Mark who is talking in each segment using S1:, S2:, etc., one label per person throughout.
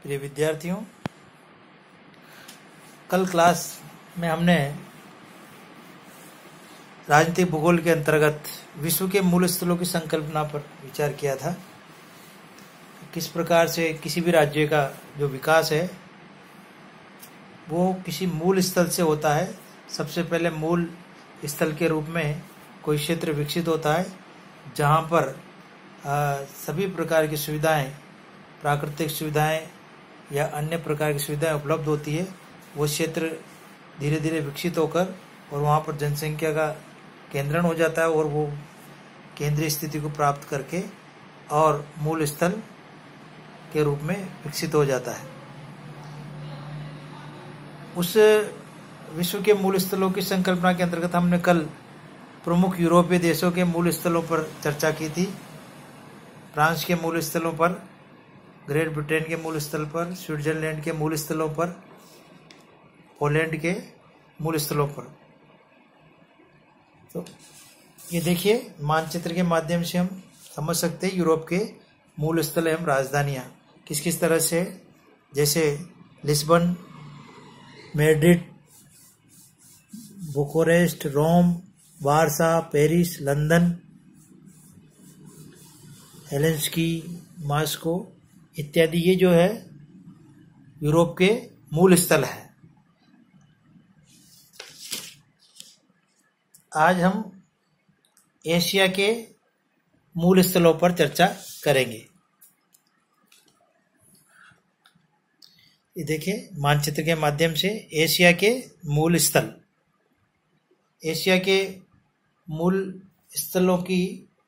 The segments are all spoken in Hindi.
S1: प्रिय विद्यार्थियों, कल क्लास में हमने राजनीतिक भूगोल के अंतर्गत विश्व के मूल स्थलों की संकल्पना पर विचार किया था। किस प्रकार से किसी भी राज्य का जो विकास है वो किसी मूल स्थल से होता है। सबसे पहले मूल स्थल के रूप में कोई क्षेत्र विकसित होता है जहाँ पर सभी प्रकार की सुविधाएं, प्राकृतिक सुविधाएं या अन्य प्रकार की सुविधाएं उपलब्ध होती है। वो क्षेत्र धीरे धीरे विकसित होकर और वहाँ पर जनसंख्या का केंद्रण हो जाता है और वो केंद्रीय स्थिति को प्राप्त करके और मूल स्थल के रूप में विकसित हो जाता है। उस विश्व के मूल स्थलों की संकल्पना के अंतर्गत हमने कल प्रमुख यूरोपीय देशों के मूल स्थलों पर चर्चा की थी। फ्रांस के मूल स्थलों पर, ग्रेट ब्रिटेन के मूल स्थल पर, स्विट्जरलैंड के मूल स्थलों पर, पोलैंड के मूल स्थलों पर। तो ये देखिए, मानचित्र के माध्यम से हम समझ सकते हैं यूरोप के मूल स्थल एवं राजधानियाँ किस किस तरह से, जैसे लिस्बन, मैड्रिड, बुखारेस्ट, रोम, वारसा, पेरिस, लंदन, हेलेंस्की, मॉस्को इत्यादि। ये जो है यूरोप के मूल स्थल है। आज हम एशिया के मूल स्थलों पर चर्चा करेंगे। ये देखिए, मानचित्र के माध्यम से एशिया के मूल स्थल। एशिया के मूल स्थलों की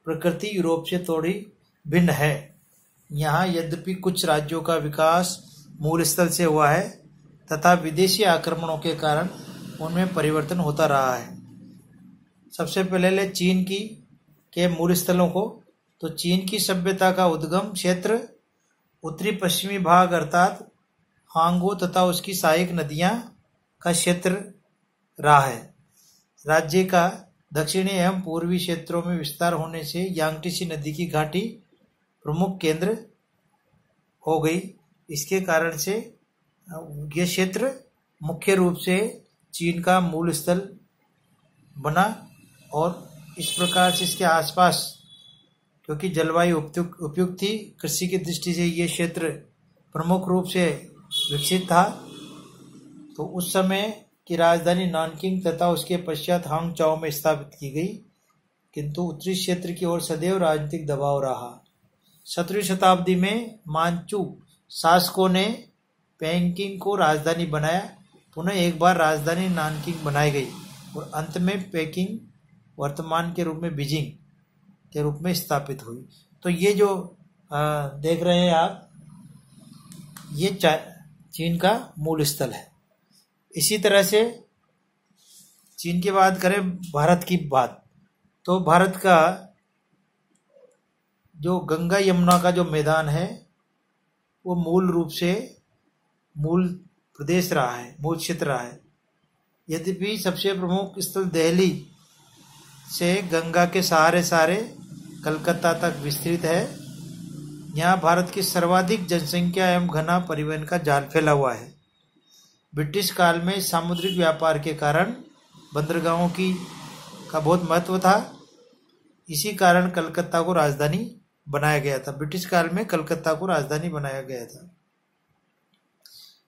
S1: प्रकृति यूरोप से थोड़ी भिन्न है। यहाँ यद्यपि कुछ राज्यों का विकास मूल स्थल से हुआ है तथा विदेशी आक्रमणों के कारण उनमें परिवर्तन होता रहा है। सबसे पहले चीन के मूल स्थलों को, तो चीन की सभ्यता का उद्गम क्षेत्र उत्तरी पश्चिमी भाग अर्थात हांगो तथा उसकी सहायक नदियां का क्षेत्र रहा है। राज्य का दक्षिणी एवं पूर्वी क्षेत्रों में विस्तार होने से यांगटीसी नदी की घाटी प्रमुख केंद्र हो गई। इसके कारण से यह क्षेत्र मुख्य रूप से चीन का मूल स्थल बना और इस प्रकार से इसके आसपास, क्योंकि जलवायु उपयुक्त थी, कृषि की दृष्टि से ये क्षेत्र प्रमुख रूप से विकसित था। तो उस समय की राजधानी नानकिंग तथा उसके पश्चात हांगचाओ में स्थापित की गई, किंतु उत्तरी क्षेत्र की ओर सदैव राजनीतिक दबाव रहा। 17वीं शताब्दी में मांचू शासकों ने पेकिंग को राजधानी बनाया। पुनः एक बार राजधानी नानकिंग बनाई गई और अंत में पेकिंग वर्तमान के रूप में बीजिंग के रूप में स्थापित हुई। तो ये जो देख रहे हैं आप, ये चीन का मूल स्थल है। इसी तरह से चीन की बात करें, भारत की बात, तो भारत का जो गंगा यमुना का जो मैदान है वो मूल रूप से मूल प्रदेश रहा है, मूल क्षेत्र रहा है। यद्यपि सबसे प्रमुख स्थल दिल्ली से गंगा के सहारे कलकत्ता तक विस्तृत है। यहाँ भारत की सर्वाधिक जनसंख्या एवं घना परिवहन का जाल फैला हुआ है। ब्रिटिश काल में सामुद्रिक व्यापार के कारण बंदरगाहों का बहुत महत्व था। इसी कारण कलकत्ता को राजधानी बनाया गया था। ब्रिटिश काल में कलकत्ता को राजधानी बनाया गया था,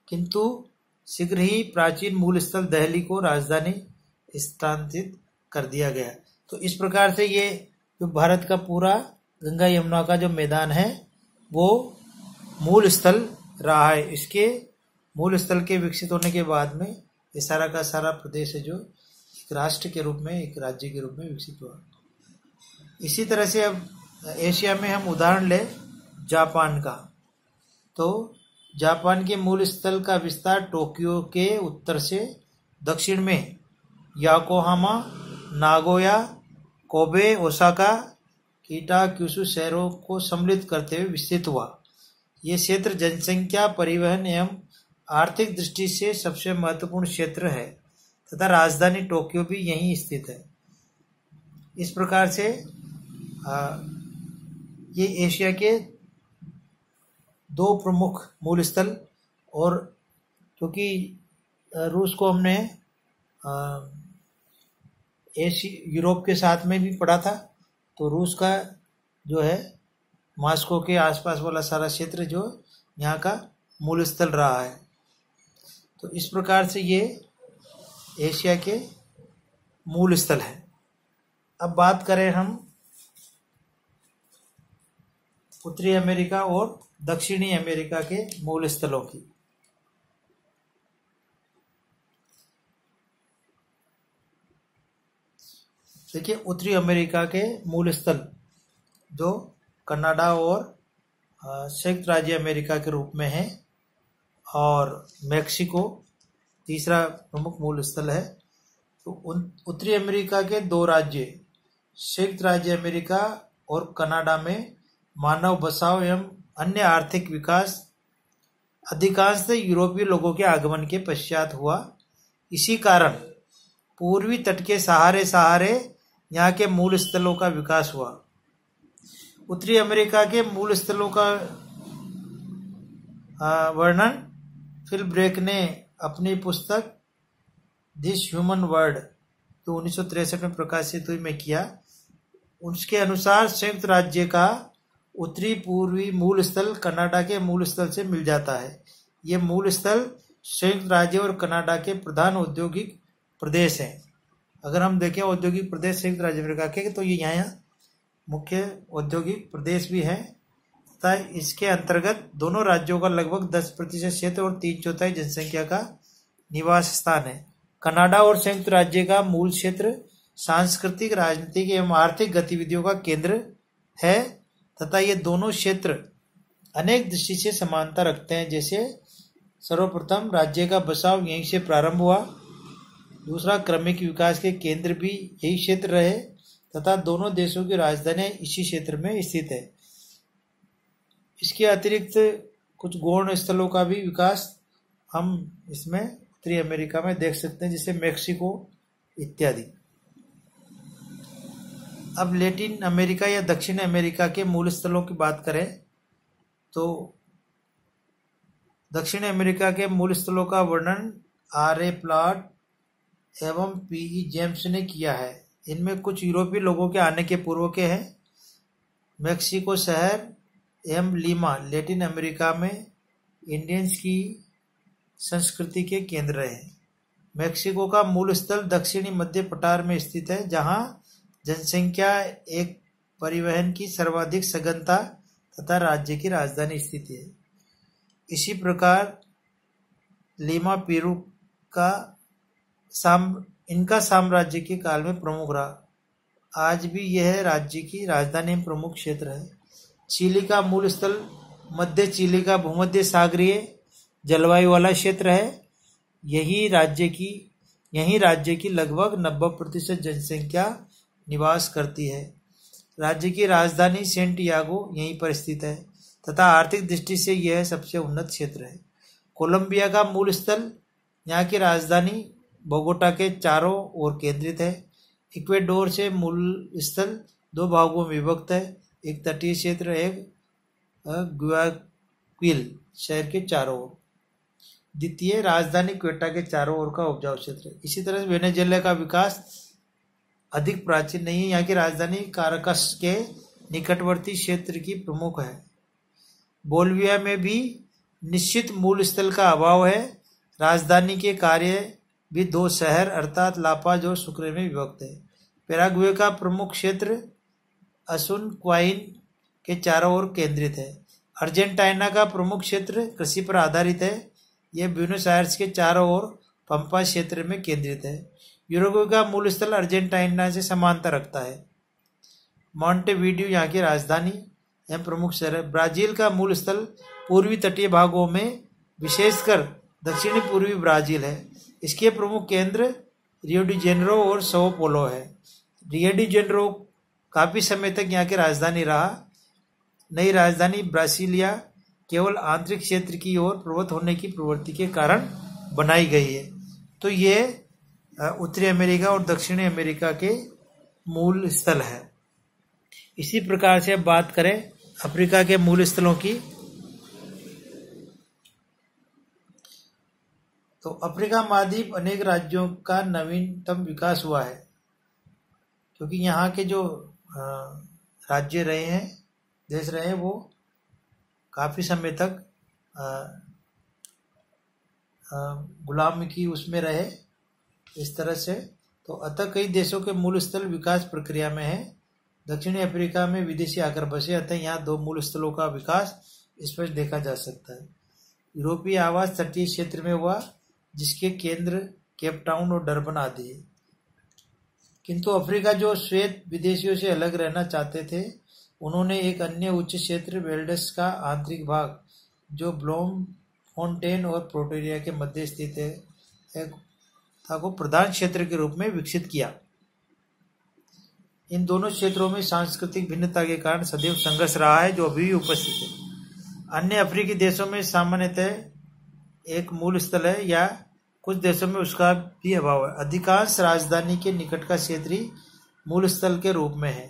S1: किंतु शीघ्र ही प्राचीन मूल स्थल दिल्ली को राजधानी स्थानांतरित कर दिया गया। तो इस प्रकार से ये जो भारत का पूरा गंगा यमुना का जो मैदान है वो मूल स्थल रहा है। इसके मूल स्थल के विकसित होने के बाद में ये सारा का सारा प्रदेश है जो एक राष्ट्र के रूप में, एक राज्य के रूप में विकसित हुआ। इसी तरह से अब एशिया में हम उदाहरण लें जापान का, तो जापान के मूल स्थल का विस्तार टोक्यो के उत्तर से दक्षिण में Yokohama, Nagoya, Kobe, Osaka, Kitakyushu शहरों को सम्मिलित करते हुए विस्तृत हुआ। ये क्षेत्र जनसंख्या, परिवहन एवं आर्थिक दृष्टि से सबसे महत्वपूर्ण क्षेत्र है तथा राजधानी टोक्यो भी यहीं स्थित है। इस प्रकार से ये एशिया के दो प्रमुख मूल स्थल, और क्योंकि रूस को हमने यूरोप के साथ में भी पढ़ा था, तो रूस का जो है मॉस्को के आसपास वाला सारा क्षेत्र जो यहाँ का मूल स्थल रहा है। तो इस प्रकार से ये एशिया के मूल स्थल है। अब बात करें हम उत्तरी अमेरिका और दक्षिणी अमेरिका के मूल स्थलों की। देखिए, उत्तरी अमेरिका के मूल स्थल जो कनाडा और संयुक्त राज्य अमेरिका के रूप में है, और मैक्सिको तीसरा प्रमुख मूल स्थल है। तो उत्तरी अमेरिका के दो राज्य संयुक्त राज्य अमेरिका और कनाडा में मानव बसाव एवं अन्य आर्थिक विकास अधिकांशतः यूरोपीय लोगों के आगमन के पश्चात हुआ। इसी कारण पूर्वी तट के सहारे यहाँ के मूल स्थलों का विकास हुआ। उत्तरी अमेरिका के मूल स्थलों का वर्णन फिल ब्रेक ने अपनी पुस्तक दिस ह्यूमन वर्ल्ड जो 1963 में प्रकाशित हुई में किया। उसके अनुसार संयुक्त राज्य का उत्तरी पूर्वी मूल स्थल कनाडा के मूल स्थल से मिल जाता है। ये मूल स्थल संयुक्त राज्य और कनाडा के प्रधान औद्योगिक प्रदेश हैं। अगर हम देखें औद्योगिक प्रदेश संयुक्त राज्य अमेरिका के, तो ये यहाँ मुख्य औद्योगिक प्रदेश भी है तथा इसके अंतर्गत दोनों राज्यों का लगभग 10% क्षेत्र और 3/4 जनसंख्या का निवास स्थान है। कनाडा और संयुक्त राज्य का मूल क्षेत्र सांस्कृतिक, राजनीतिक एवं आर्थिक गतिविधियों का केंद्र है तथा ये दोनों क्षेत्र अनेक दृष्टि से समानता रखते हैं। जैसे सर्वप्रथम राज्य का बसाव यहीं से प्रारंभ हुआ, दूसरा क्रमिक विकास के केंद्र भी यही क्षेत्र रहे तथा दोनों देशों की राजधानी इसी क्षेत्र में स्थित है। इसके अतिरिक्त कुछ गौण स्थलों का भी विकास हम इसमें उत्तरी अमेरिका में देख सकते हैं, जैसे मैक्सिको इत्यादि। अब लैटिन अमेरिका या दक्षिण अमेरिका के मूल स्थलों की बात करें तो दक्षिण अमेरिका के मूल स्थलों का वर्णन R.A. प्लॉट एवं P.E. जेम्स ने किया है। इनमें कुछ यूरोपीय लोगों के आने के पूर्व के हैं। मैक्सिको शहर एवं लीमा लैटिन अमेरिका में इंडियंस की संस्कृति के केंद्र रहे। मैक्सिको का मूल स्थल दक्षिणी मध्य पठार में स्थित है, जहां जनसंख्या एक परिवहन की सर्वाधिक सघनता तथा राज्य की राजधानी स्थित है। इसी प्रकार लीमा पेरू का इनका साम्राज्य के काल में प्रमुख रहा। आज भी यह राज्य की राजधानी प्रमुख क्षेत्र है। चिली का मूल स्थल मध्य चिली का भूमध्य सागरीय जलवायु वाला क्षेत्र है। यही राज्य की लगभग 90% जनसंख्या निवास करती है। राज्य की राजधानी सेंटियागो यहीं पर स्थित है तथा आर्थिक दृष्टि से यह सबसे उन्नत क्षेत्र है। कोलंबिया का मूल स्थल यहाँ की राजधानी बोगोटा के चारों ओर केंद्रित है। इक्वेडोर से मूल स्थल दो भागों में विभक्त है, एक तटीय क्षेत्र, एक ग्वायाक्विल शहर के चारों ओर। द्वितीय राजधानी क्वेटा के चारों ओर का उपजाऊ क्षेत्र। इसी तरह वेनेजुएला का विकास अधिक प्राचीन नहीं है। यहाँ की राजधानी काराकस के निकटवर्ती क्षेत्र की प्रमुख है। बोलिविया में भी निश्चित मूल स्थल का अभाव है। राजधानी के कार्य भी दो शहर अर्थात लापाज और सुक्रे में विभक्त है। पैराग्वे का प्रमुख क्षेत्र असुनक्वाइन के चारों ओर केंद्रित है। अर्जेंटीना का प्रमुख क्षेत्र कृषि पर आधारित है। यह ब्यूनस आयर्स के चारों ओर पंपा क्षेत्र में केंद्रित है। यूरुग्वे का मूल स्थल अर्जेंटीना से समानता रखता है। मॉन्टेवीडियो यहाँ की राजधानी एवं प्रमुख शहर है। ब्राजील का मूल स्थल पूर्वी तटीय भागों में विशेषकर दक्षिणी पूर्वी ब्राजील है। इसके प्रमुख केंद्र रियो डी जेनेरो और sao पोलो है। रियो डी जेनेरो काफी समय तक यहाँ की राजधानी रहा। नई राजधानी ब्रासिलिया केवल आंतरिक क्षेत्र की ओर प्रवृत्त होने की प्रवृत्ति के कारण बनाई गई है। तो ये उत्तरी अमेरिका और दक्षिणी अमेरिका के मूल स्थल है। इसी प्रकार से अब बात करें अफ्रीका के मूल स्थलों की, तो अफ्रीका महाद्वीप अनेक राज्यों का नवीनतम विकास हुआ है, क्योंकि यहाँ के जो राज्य रहे हैं, देश रहे हैं, वो काफी समय तक गुलामी की उसमें रहे, इस तरह से। तो अतः कई देशों के मूल स्थल विकास प्रक्रिया में है। दक्षिणी अफ्रीका में विदेशी आकर बसे, अतः यहाँ 2 मूल स्थलों का विकास स्पष्ट देखा जा सकता है। यूरोपीय आवास तटीय क्षेत्र में हुआ, जिसके केंद्र केप टाउन और डरबन आदि है। किंतु अफ्रीका जो श्वेत विदेशियों से अलग रहना चाहते थे, उन्होंने एक अन्य उच्च क्षेत्र वेल्डेस का आंतरिक भाग, जो ब्लोम फोंटेन और प्रोटोरिया के मध्य स्थित है, को प्रधान क्षेत्र के रूप में विकसित किया। इन दोनों क्षेत्रों में सांस्कृतिक भिन्नता के कारण सदैव संघर्ष रहा है, जो अभी भी उपस्थित है। अन्य अफ्रीकी देशों में सामान्यतः एक मूल स्थल है, या कुछ देशों में उसका भी अभाव है। अधिकांश राजधानी के निकट का क्षेत्र ही मूल स्थल के रूप में है।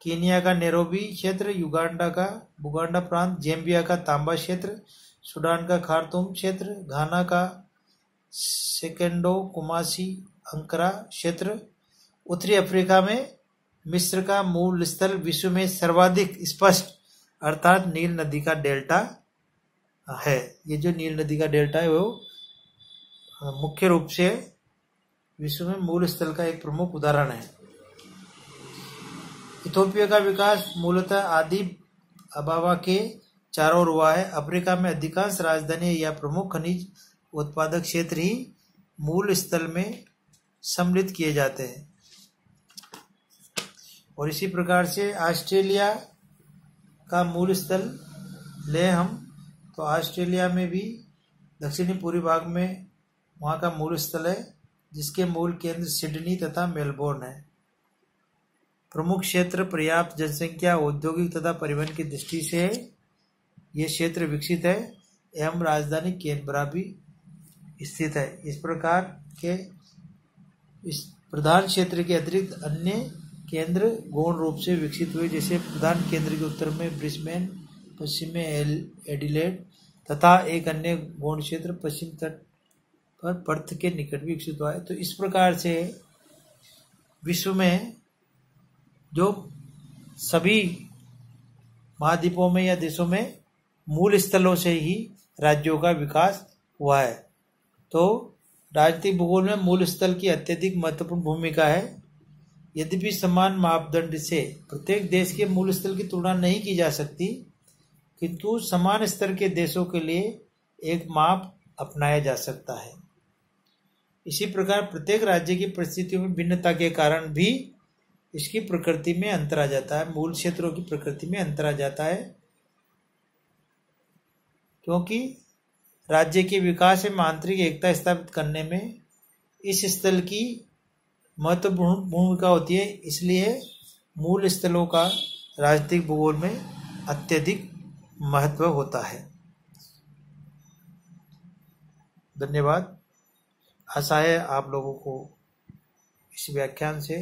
S1: कीनिया का नैरोबी क्षेत्र, युगांडा का बुगांडा प्रांत, ज़ैम्बिया का तांबा क्षेत्र, सूडान का खार्तूम क्षेत्र, घाना का सेकेंडो कुमासी अंकरा क्षेत्र, उत्तरी अफ्रीका में मिस्र का मूल स्थल विश्व में सर्वाधिक स्पष्ट अर्थात नील नदी का डेल्टा है। ये जो नील नदी का डेल्टा है वो मुख्य रूप से विश्व में मूल स्थल का एक प्रमुख उदाहरण है। इथोपिया का विकास मूलतः आदि अबाबा के चारों ओर हुआ है। अफ्रीका में अधिकांश राजधानी या प्रमुख खनिज उत्पादक क्षेत्र ही मूल स्थल में सम्मिलित किए जाते हैं। और इसी प्रकार से ऑस्ट्रेलिया का मूल स्थल ले हम, तो ऑस्ट्रेलिया में भी दक्षिणी पूर्वी भाग में वहाँ का मूल स्थल है, जिसके मूल केंद्र सिडनी तथा मेलबोर्न है। प्रमुख क्षेत्र, पर्याप्त जनसंख्या, औद्योगिक तथा परिवहन की दृष्टि से ये क्षेत्र विकसित है एवं राजधानी कैनबरा भी स्थित है। इस प्रकार के इस प्रधान क्षेत्र के अतिरिक्त अन्य केंद्र गौण रूप से विकसित हुए, जैसे प्रधान केंद्र के उत्तर में ब्रिस्बेन, पश्चिम में एडिलेड तथा एक अन्य गौण क्षेत्र पश्चिम तट पर पर्थ के निकट विकसित हुआ है। तो इस प्रकार से विश्व में जो सभी महाद्वीपों में या देशों में मूल स्थलों से ही राज्यों का विकास हुआ है। तो राजनीतिक भूगोल में मूल स्थल की अत्यधिक महत्वपूर्ण भूमिका है। यद्यपि समान मापदंड से प्रत्येक देश के मूल स्थल की तुलना नहीं की जा सकती, किंतु समान स्तर के देशों के लिए एक माप अपनाया जा सकता है। इसी प्रकार प्रत्येक राज्य की परिस्थितियों में भिन्नता के कारण भी इसकी प्रकृति में अंतर आ जाता है, मूल क्षेत्रों की प्रकृति में अंतर आ जाता है, क्योंकि राज्य के विकास में आंतरिक एकता स्थापित करने में इस स्थल की महत्वपूर्ण भूमिका होती है। इसलिए मूल स्थलों का राजनीतिक भूगोल में अत्यधिक महत्व होता है। धन्यवाद। आशा है आप लोगों को इस व्याख्यान से,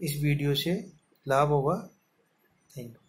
S1: इस वीडियो से लाभ होगा। Thank you.